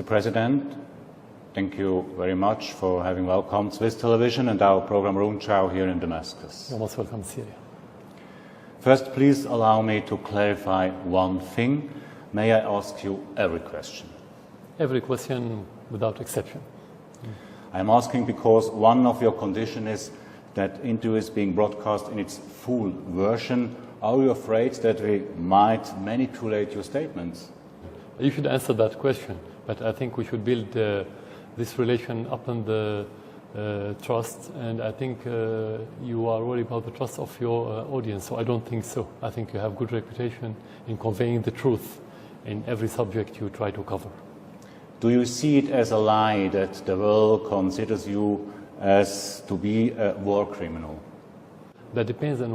Mr. President, thank you very much for having welcomed Swiss television and our program Wawancara here in Damascus. You're most welcome, Syria. First, please allow me to clarify one thing. May I ask you every question? Every question without exception. I'm asking because one of your conditions is that interview is being broadcast in its full version. Are you afraid that we might manipulate your statements? You should answer that question, but I think we should build this relation upon the trust, and I think you are worried about the trust of your audience, so I don't think so. I think you have good reputation in conveying the truth in every subject you try to cover. Do you see it as a lie that the world considers you as to be a war criminal? That depends on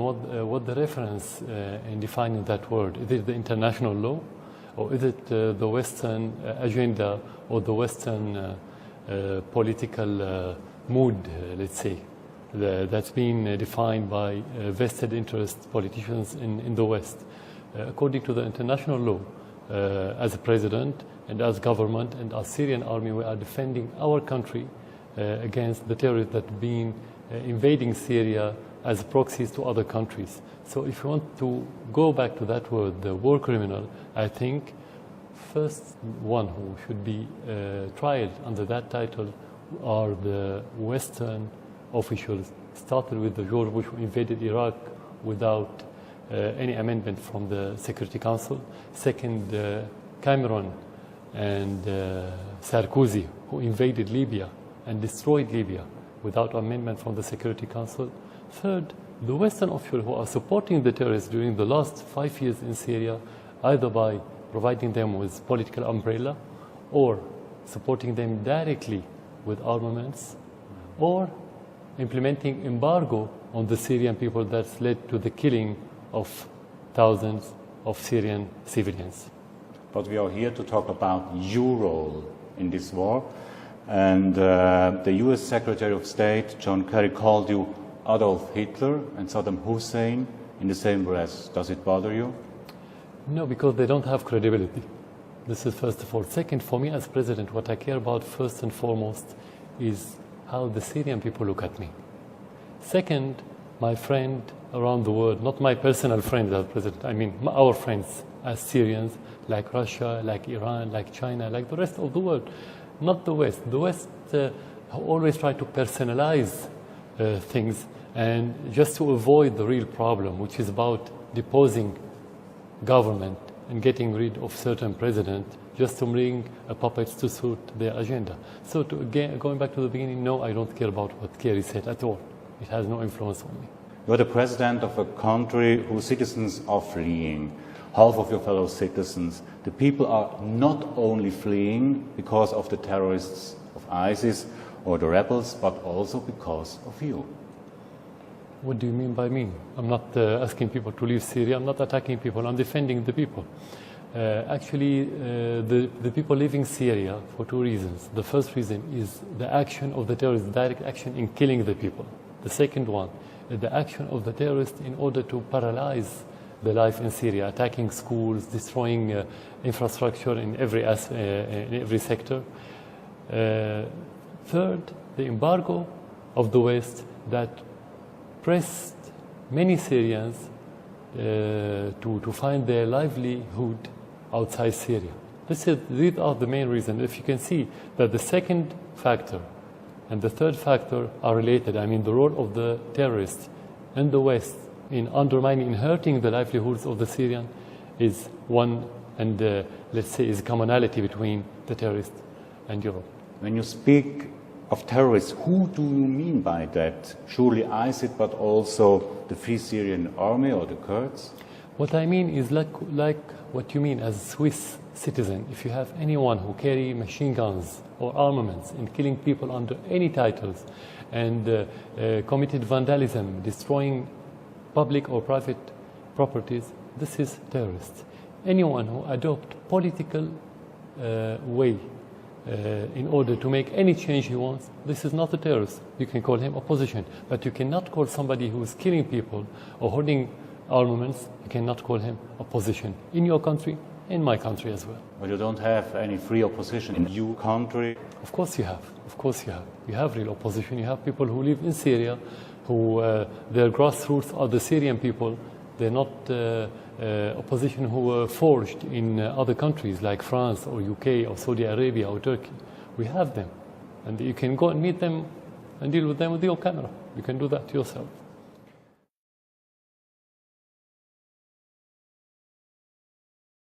what the reference in defining that word. Is it the international law, or is it the Western agenda, or the Western political mood, let's say, that's been defined by vested interest politicians in the West? According to the international law, as a president and as government and as Syrian army, we are defending our country against the terrorists that have been invading Syria as proxies to other countries. So if you want to go back to that word, the war criminal, I think first one who should be tried under that title are the Western officials. Started with the George Bush, who invaded Iraq without any amendment from the Security Council. Second, Cameron and Sarkozy, who invaded Libya and destroyed Libya without amendment from the Security Council. Third, the Western officials who are supporting the terrorists during the last 5 years in Syria, either by providing them with political umbrella or supporting them directly with armaments, or implementing embargo on the Syrian people that's led to the killing of thousands of Syrian civilians. But we are here to talk about your role in this war. And the US Secretary of State, John Kerry, called you Adolf Hitler and Saddam Hussein in the same breath. Does it bother you? No, because they don't have credibility. This is first of all. Second, for me as president, what I care about first and foremost is how the Syrian people look at me. Second, my friend around the world, not my personal friends as president, I mean our friends as Syrians, like Russia, like Iran, like China, like the rest of the world, not the West. The West always try to personalize things, and just to avoid the real problem, which is about deposing government and getting rid of certain president, just to bring puppets to suit their agenda. So going back to the beginning, no, I don't care about what Kerry said at all. It has no influence on me. You're the president of a country whose citizens are fleeing. Half of your fellow citizens. The people are not only fleeing because of the terrorists of ISIS or the rebels, but also because of you. What do you mean by me? I'm not asking people to leave Syria. I'm not attacking people. I'm defending the people. Actually, the people leaving Syria for two reasons. The first reason is the action of the terrorists, direct action in killing the people. The second one, the action of the terrorists in order to paralyze the life in Syria, attacking schools, destroying infrastructure in every sector. Third, the embargo of the West that pressed many Syrians to find their livelihood outside Syria. These are the main reasons. If you can see that the second factor and the third factor are related, I mean the role of the terrorists in the West in undermining and hurting the livelihoods of the Syrian is one, and let's say is commonality between the terrorists and Europe. When you speak of terrorists, who do you mean by that? Surely ISIS, but also the Free Syrian Army or the Kurds? What I mean is like what you mean as a Swiss citizen. If you have anyone who carry machine guns or armaments and killing people under any titles and committed vandalism, destroying public or private properties, this is terrorist. Anyone who adopt political way in order to make any change he wants, this is not a terrorist. You can call him opposition, but you cannot call somebody who is killing people or holding armaments, you cannot call him opposition in your country in my country as well. But you don't have any free opposition in your country? Of course you have. Of course you have. You have real opposition. You have people who live in Syria, who their grassroots are the Syrian people. They're not opposition who were forged in other countries like France or UK or Saudi Arabia or Turkey. We have them. And you can go and meet them and deal with them with your camera. You can do that yourself.